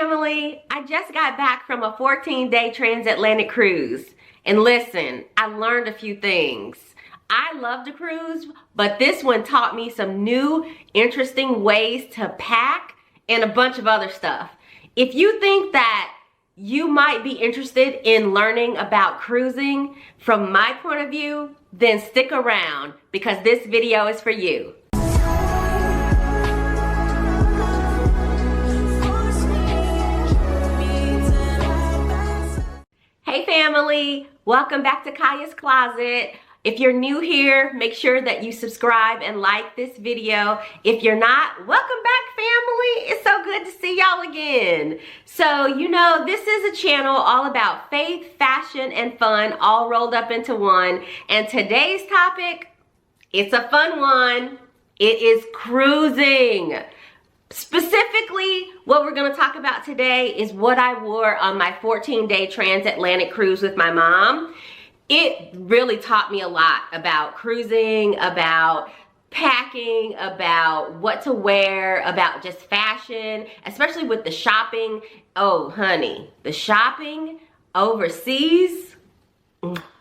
family, I just got back from a 14-day transatlantic cruise. And listen, I learned a few things. I love to cruise, but this one taught me some new, interesting ways to pack and a bunch of other stuff. If you think that you might be interested in learning about cruising from my point of view, then stick around because this video is for you. Hey family, welcome back to Kiya's Closet. If you're new here, make sure that you subscribe and like this video. If you're not, welcome back family. It's so good to see y'all again. So, you know, this is a channel all about faith, fashion, and fun all rolled up into one. And today's topic, it's a fun one. It is cruising. Specifically, what we're going to talk about today is what I wore on my 14-day transatlantic cruise with my mom. It really taught me a lot about cruising, about packing, about what to wear, about just fashion, especially with the shopping. Oh, honey, the shopping overseas,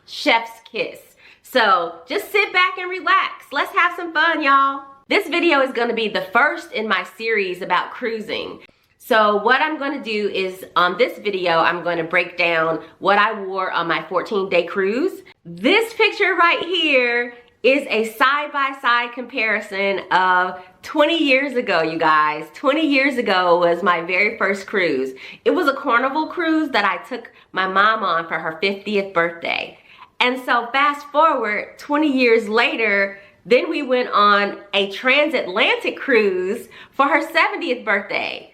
chef's kiss. So just sit back and relax. Let's have some fun, y'all. This video is going to be the first in my series about cruising. So what I'm going to do is on this video, I'm going to break down what I wore on my 14-day cruise. This picture right here is a side-by-side comparison of 20 years ago, you guys. 20 years ago was my very first cruise. It was a Carnival cruise that I took my mom on for her 50th birthday. And so fast forward 20 years later, then we went on a transatlantic cruise for her 70th birthday.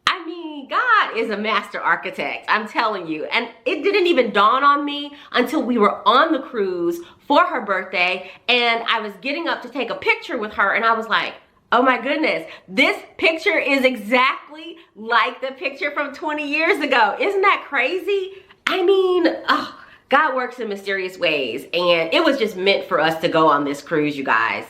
I mean, God is a master architect, I'm telling you. And it didn't even dawn on me until we were on the cruise for her birthday and I was getting up to take a picture with her and I was like, oh my goodness, this picture is exactly like the picture from 20 years ago. Isn't that crazy? I mean, oh, God works in mysterious ways and it was just meant for us to go on this cruise, you guys.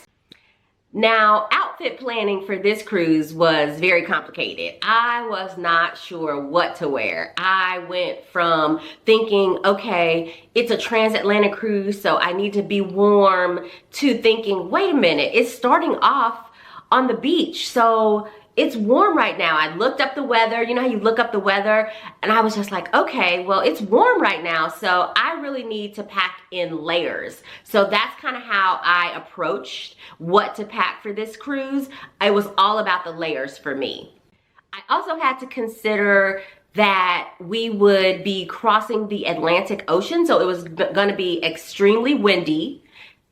Now, outfit planning for this cruise was very complicated. I was not sure what to wear. I went from thinking, okay, it's a transatlantic cruise, so I need to be warm, to thinking, wait a minute, it's starting off on the beach, so it's warm right now. I looked up the weather. You know how you look up the weather? And I was just like, okay, well, it's warm right now, so I really need to pack in layers. So that's kind of how I approached what to pack for this cruise. It was all about the layers for me. I also had to consider that we would be crossing the Atlantic Ocean, so it was going to be extremely windy.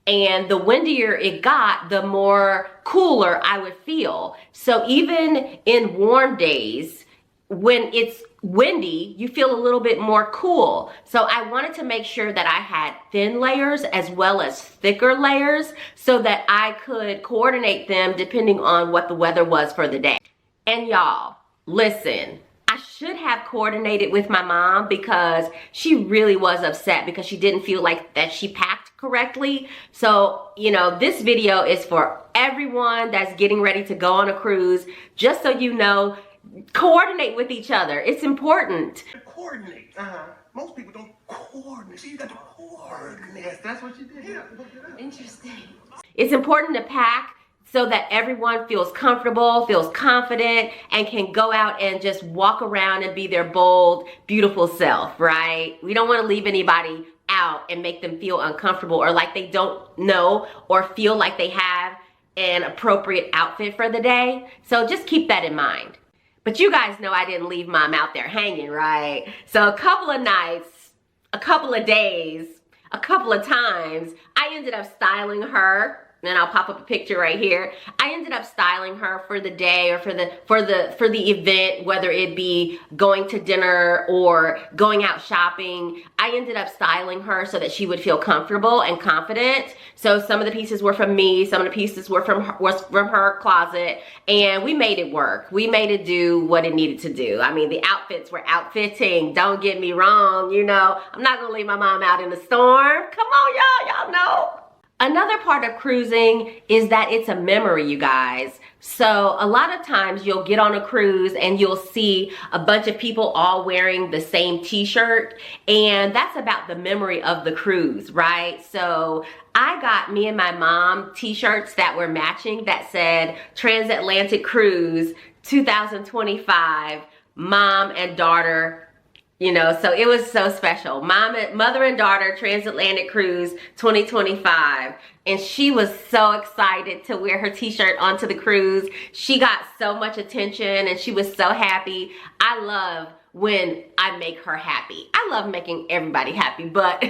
And the windier it got, the more cooler I would feel. So even in warm days, when it's windy, you feel a little bit more cool. So I wanted to make sure that I had thin layers as well as thicker layers so that I could coordinate them depending on what the weather was for the day. And y'all, listen. I should have coordinated with my mom because she really was upset because she didn't feel like that she packed correctly. So, you know, this video is for everyone that's getting ready to go on a cruise. Just so you know, coordinate with each other. It's important. Coordinate. Most people don't coordinate. So you got to coordinate. Yes, that's what you did. Yeah. Interesting. It's important to pack so that everyone feels comfortable, feels confident, and can go out and just walk around and be their bold, beautiful self, right? We don't want to leave anybody out and make them feel uncomfortable or like they don't know or feel like they have an appropriate outfit for the day. So just keep that in mind. But you guys know I didn't leave mom out there hanging, right? So a couple of nights, a couple of days, a couple of times, I ended up styling her. And I'll pop up a picture right here. I ended up styling her for the day or for the event, whether it be going to dinner or going out shopping. I ended up styling her so that she would feel comfortable and confident. So some of the pieces were from me, some of the pieces were from her closet, and we made it work. We made it do what it needed to do. I mean, the outfits were outfitting. Don't get me wrong, you know. I'm not gonna leave my mom out in the storm. Come on, y'all know. Another part of cruising is that it's a memory, you guys. So a lot of times you'll get on a cruise and you'll see a bunch of people all wearing the same t-shirt, and that's about the memory of the cruise, right? So I got me and my mom t-shirts that were matching that said Transatlantic Cruise 2025, mom and daughter. You know, so it was so special. Mother and daughter transatlantic cruise 2025. And she was so excited to wear her t-shirt onto the cruise. She got so much attention and she was so happy. I love when I make her happy. I love making everybody happy, but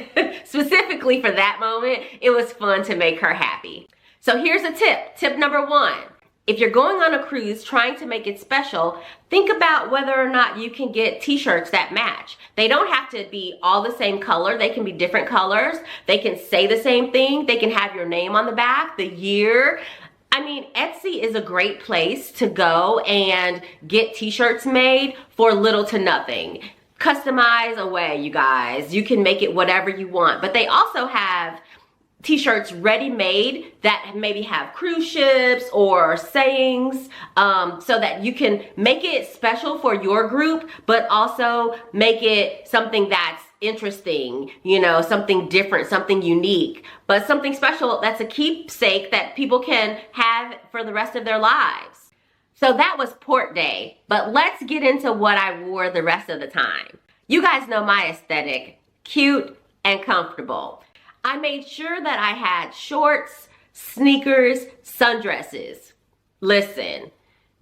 specifically for that moment, it was fun to make her happy. So here's a tip. Tip number 1. If you're going on a cruise trying to make it special, think about whether or not you can get t-shirts that match. They don't have to be all the same color. They can be different colors. They can say the same thing. They can have your name on the back, the year. I mean, Etsy is a great place to go and get t-shirts made for little to nothing. Customize away, you guys. You can make it whatever you want, but they also have t-shirts ready-made that maybe have cruise ships or sayings, so that you can make it special for your group, but also make it something that's interesting, you know, something different, something unique, but something special that's a keepsake that people can have for the rest of their lives. So that was port day, but let's get into what I wore the rest of the time. You guys know my aesthetic, cute and comfortable. I made sure that I had shorts, sneakers, sundresses. Listen,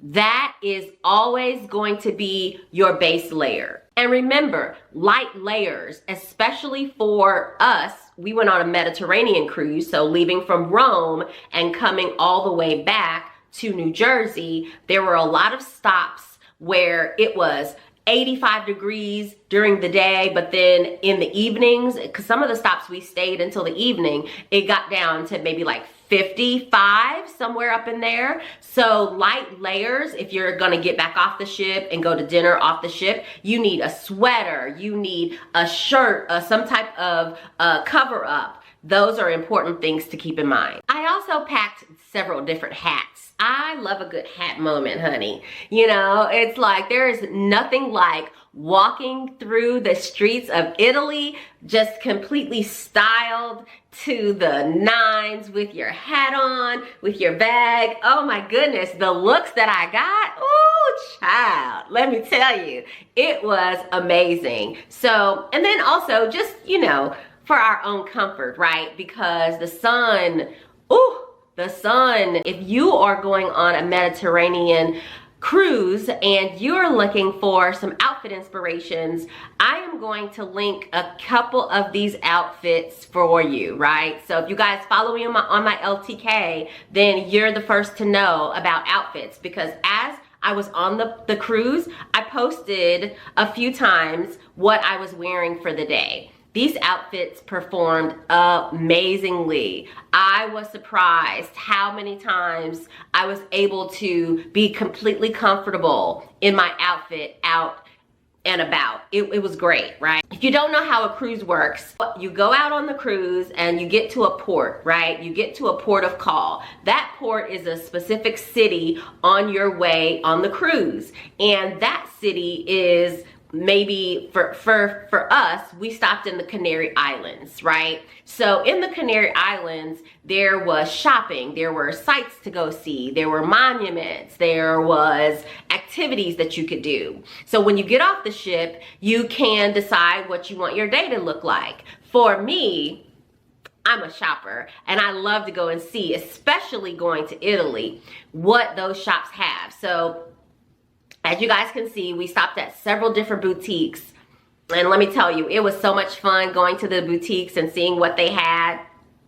that is always going to be your base layer. And remember, light layers, especially for us, we went on a Mediterranean cruise, so leaving from Rome and coming all the way back to New Jersey, there were a lot of stops where it was 85 degrees during the day, but then in the evenings, because some of the stops we stayed until the evening, it got down to maybe like 55, somewhere up in there. So light layers, if you're gonna get back off the ship and go to dinner off the ship, you need a sweater, you need a shirt, some type of cover up. Those are important things to keep in mind. I also packed several different hats. I love a good hat moment, honey. You know, it's like there is nothing like walking through the streets of Italy just completely styled to the nines with your hat on, with your bag. Oh my goodness, the looks that I got, ooh, child, let me tell you, it was amazing. So, and then also just, you know, for our own comfort, right? Because the sun, ooh, the sun, if you are going on a Mediterranean cruise and you're looking for some outfit inspirations, I am going to link a couple of these outfits for you, right? So if you guys follow me on my LTK, then you're the first to know about outfits, because as I was on the cruise, I posted a few times what I was wearing for the day. These outfits performed amazingly. I was surprised how many times I was able to be completely comfortable in my outfit out and about. It was great, right? If you don't know how a cruise works, you go out on the cruise and you get to a port, right? You get to a port of call. That port is a specific city on your way on the cruise. And that city is maybe for us, we stopped in the Canary Islands, right? So in the Canary Islands, there was shopping, there were sites to go see, there were monuments, there was activities that you could do. So when you get off the ship, you can decide what you want your day to look like. For me, I'm a shopper and I love to go and see, especially going to Italy, what those shops have. So as you guys can see, we stopped at several different boutiques. And let me tell you, it was so much fun going to the boutiques and seeing what they had.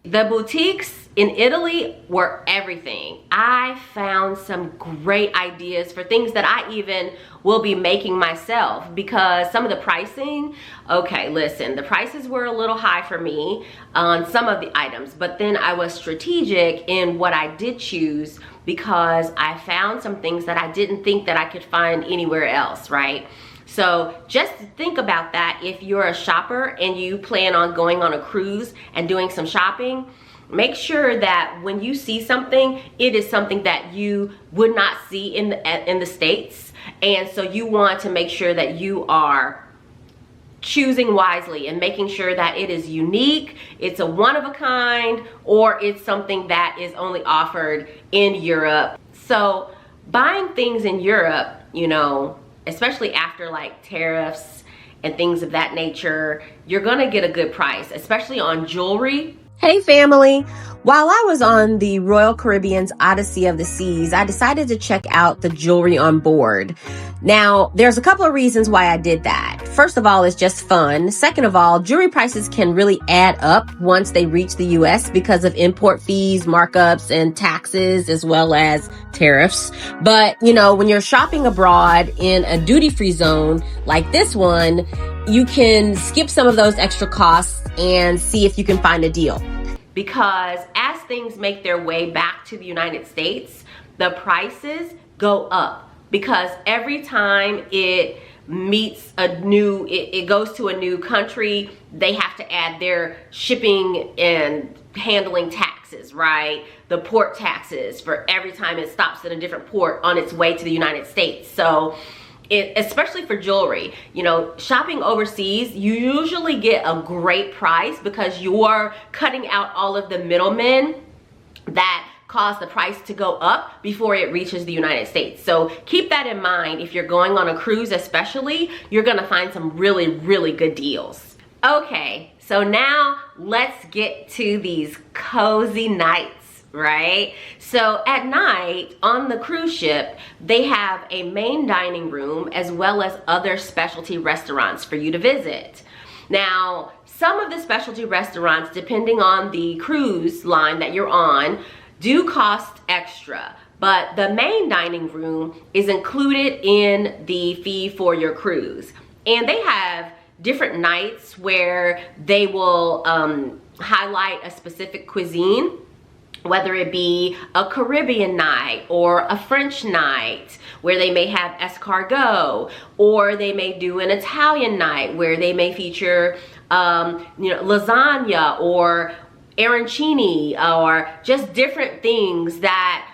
The boutiques in Italy were everything. I found some great ideas for things that I even will be making myself, because some of the pricing, okay, listen, the prices were a little high for me on some of the items, but then I was strategic in what I did choose, because I found some things that I didn't think that I could find anywhere else, right? So just think about that if you're a shopper and you plan on going on a cruise and doing some shopping. make sure that when you see something, it is something that you would not see in the States. And so you want to make sure that you are choosing wisely and making sure that it is unique, it's a one of a kind, or it's something that is only offered in Europe. So buying things in Europe, you know, especially after like tariffs and things of that nature, you're gonna get a good price, especially on jewelry. Hey family, while I was on the Royal Caribbean's Odyssey of the Seas, I decided to check out the jewelry on board. Now, there's a couple of reasons why I did that. First of all, it's just fun. Second of all, jewelry prices can really add up once they reach the US because of import fees, markups, and taxes, as well as tariffs. But, you know, when you're shopping abroad in a duty-free zone like this one, you can skip some of those extra costs and see if you can find a deal. Because as things make their way back to the United States, the prices go up. Because every time it meets it goes to a new country, they have to add their shipping and handling taxes, right? The port taxes for every time it stops at a different port on its way to the United States. So especially for jewelry, you know, shopping overseas, you usually get a great price because you are cutting out all of the middlemen that cause the price to go up before it reaches the United States. So keep that in mind. If you're going on a cruise especially, you're gonna find some really, really good deals. Okay, so now let's get to these cozy nights, right? So at night on the cruise ship, they have a main dining room as well as other specialty restaurants for you to visit. Now, some of the specialty restaurants, depending on the cruise line that you're on, do cost extra, but the main dining room is included in the fee for your cruise. And they have different nights where they will highlight a specific cuisine, whether it be a Caribbean night or a French night where they may have escargot, or they may do an Italian night where they may feature lasagna or arancini, or just different things that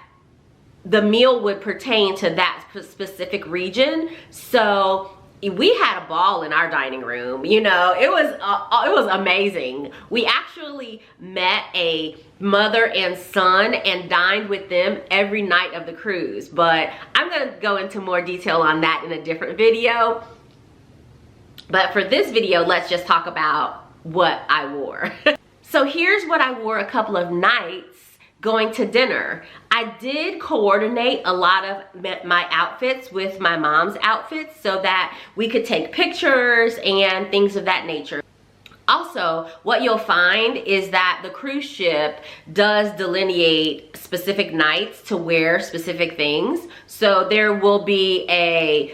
the meal would pertain to that specific region. So we had a ball in our dining room. You know, it was amazing. We actually met a mother and son and dined with them every night of the cruise, but I'm gonna go into more detail on that in a different video. But for this video, let's just talk about what I wore. So here's what I wore a couple of nights going to dinner. I did coordinate a lot of my outfits with my mom's outfits so that we could take pictures and things of that nature. Also, what you'll find is that the cruise ship does delineate specific nights to wear specific things. So there will be a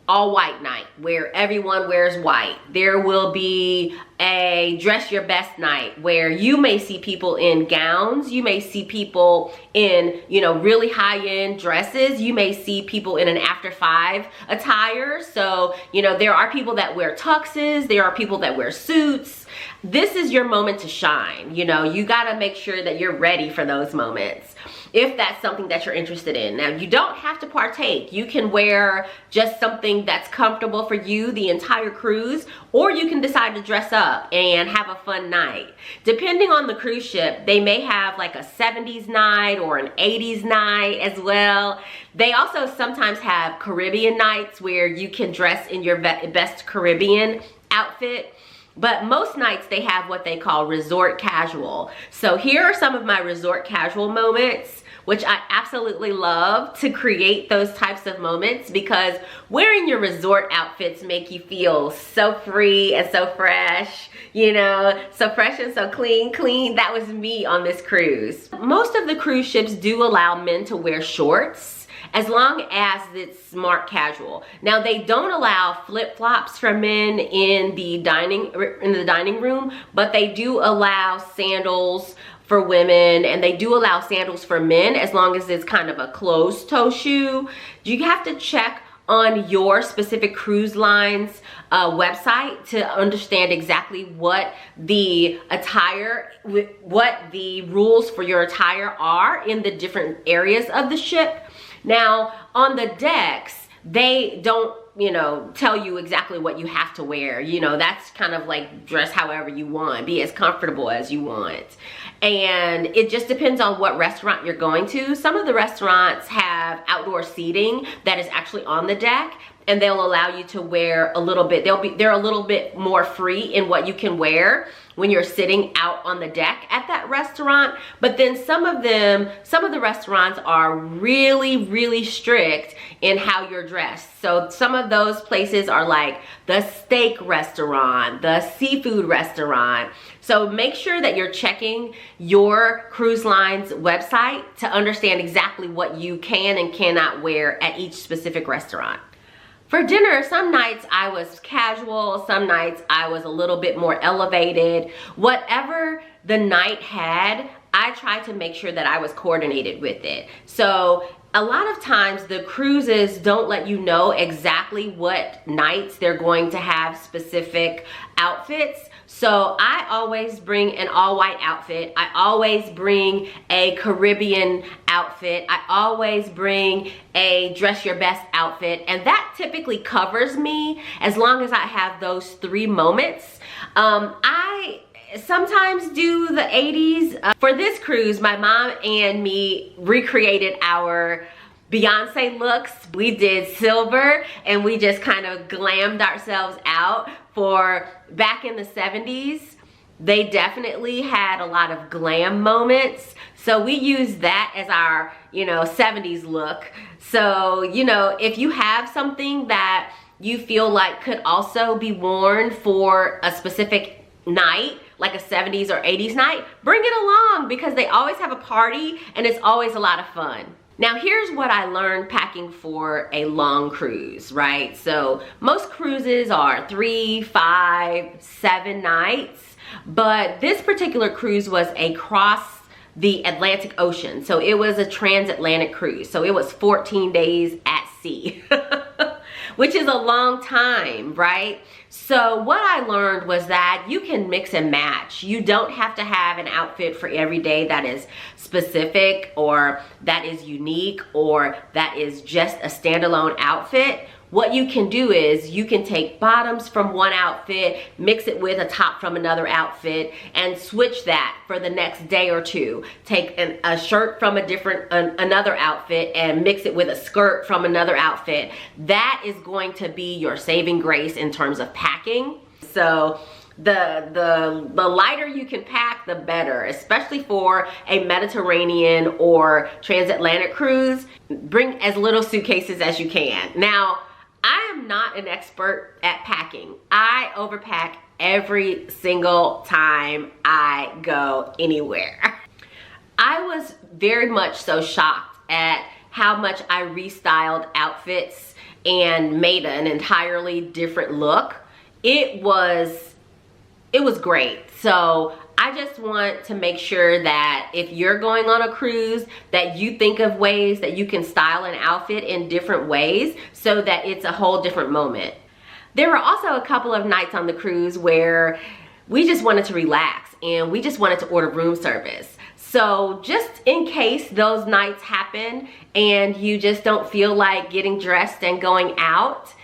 all white night where everyone wears white. There will be a dress your best night where you may see people in gowns, you may see people in, you know, really high-end dresses, you may see people in an after 5 attire. So, you know, there are people that wear tuxes, there are people that wear suits. This is your moment to shine. You know, you gotta make sure that you're ready for those moments if that's something that you're interested in. Now, you don't have to partake. You can wear just something that's comfortable for you the entire cruise, or you can decide to dress up and have a fun night. Depending on the cruise ship, they may have like a 70s night or an 80s night as well. They also sometimes have Caribbean nights where you can dress in your best Caribbean outfit. But most nights they have what they call resort casual. So here are some of my resort casual moments, which I absolutely love to create those types of moments, because wearing your resort outfits make you feel so free and so fresh, you know, so fresh and so clean. That was me on this cruise. Most of the cruise ships do allow men to wear shorts, as long as it's smart casual. Now, they don't allow flip-flops for men in the dining room, but they do allow sandals for women, and they do allow sandals for men as long as it's kind of a closed-toe shoe. You have to check on your specific cruise line's website to understand exactly what the rules for your attire are in the different areas of the ship. Now, on the decks, they don't, you know, tell you exactly what you have to wear. You know, that's kind of like dress however you want, be as comfortable as you want. And it just depends on what restaurant you're going to. Some of the restaurants have outdoor seating that is actually on the deck, and they'll allow you to wear a little bit. They're a little bit more free in what you can wear when you're sitting out on the deck at that restaurant. But then some of the restaurants are really, really strict in how you're dressed. So some of those places are like the steak restaurant, the seafood restaurant. So make sure that you're checking your cruise line's website to understand exactly what you can and cannot wear at each specific restaurant. For dinner, some nights I was casual, some nights I was a little bit more elevated. Whatever the night had, I tried to make sure that I was coordinated with it. So a lot of times the cruises don't let you know exactly what nights they're going to have specific outfits. So I always bring an all-white outfit. I always bring a Caribbean outfit. I always bring a dress your best outfit. And that typically covers me as long as I have those 3 moments. I sometimes do the 80s. For this cruise, my mom and me recreated our Beyonce looks. We did silver and we just kind of glammed ourselves out. For back in the 70s, they definitely had a lot of glam moments. So we used that as our, you know, 70s look. So, you know, if you have something that you feel like could also be worn for a specific night, like a 70s or 80s night, bring it along because they always have a party and it's always a lot of fun. Now here's what I learned packing for a long cruise, right? So most cruises are 3, 5, 7 nights, but this particular cruise was across the Atlantic Ocean. So it was a transatlantic cruise. So it was 14 days at sea, which is a long time, right? So what I learned was that you can mix and match. You don't have to have an outfit for every day that is specific or that is unique or that is just a standalone outfit. What you can do is you can take bottoms from one outfit, mix it with a top from another outfit, and switch that for the next day or two. Take a shirt from another outfit and mix it with a skirt from another outfit. That is going to be your saving grace in terms of packing. So the lighter you can pack, the better, especially for a Mediterranean or transatlantic cruise. Bring as little suitcases as you can. Now, I am not an expert at packing. I overpack every single time I go anywhere. I was very much so shocked at how much I restyled outfits and made an entirely different look. It was great. So I just want to make sure that if you're going on a cruise, that you think of ways that you can style an outfit in different ways so that it's a whole different moment. There were also a couple of nights on the cruise where we just wanted to relax and we just wanted to order room service. So just in case those nights happen and you just don't feel like getting dressed and going out,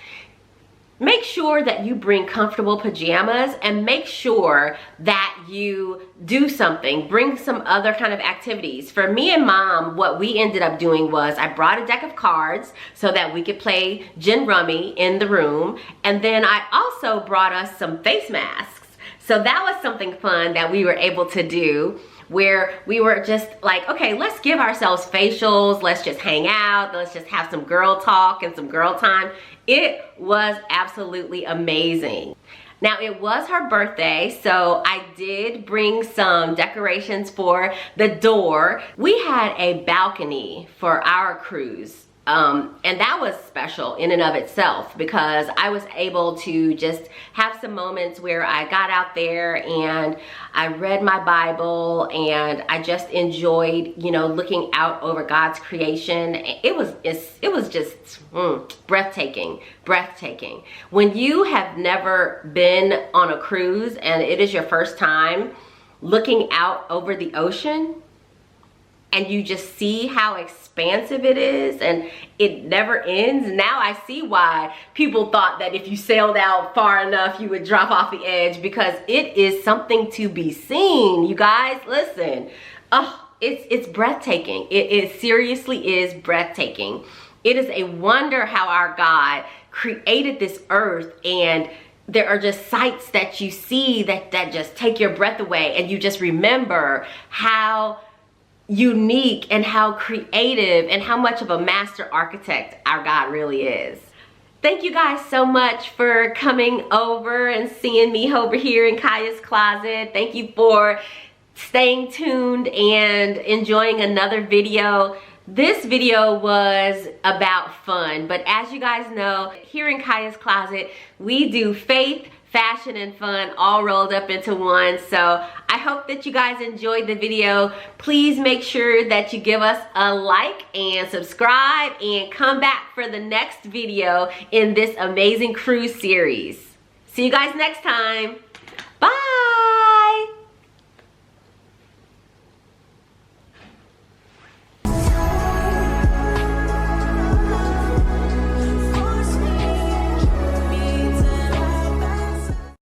make sure that you bring comfortable pajamas and make sure that you do something. Bring some other kind of activities. For me and Mom, what we ended up doing was I brought a deck of cards so that we could play gin rummy in the room. And then I also brought us some face masks. So that was something fun that we were able to do, where we were just like, okay, let's give ourselves facials, let's just hang out, let's just have some girl talk and some girl time. It was absolutely amazing. Now, it was her birthday, so I did bring some decorations for the door. We had a balcony for our cruise And that was special in and of itself, because I was able to just have some moments where I got out there and I read my Bible and I just enjoyed, you know, looking out over God's creation. It was just breathtaking. When you have never been on a cruise and it is your first time looking out over the ocean, and you just see how expansive it is and it never ends. Now I see why people thought that if you sailed out far enough, you would drop off the edge, because it is something to be seen. You guys, listen. Oh, it's breathtaking. It seriously is breathtaking. It is a wonder how our God created this earth, and there are just sights that you see that just take your breath away, and you just remember how unique and how creative and how much of a master architect our God really is. Thank you guys so much for coming over and seeing me over here in Kiya's closet. Thank you for staying tuned and enjoying another video. This video was about fun, but as you guys know, here in Kiya's closet, we do faith, fashion, and fun all rolled up into one. So I hope that you guys enjoyed the video. Please make sure that you give us a like and subscribe and come back for the next video in this amazing cruise series. See you guys next time.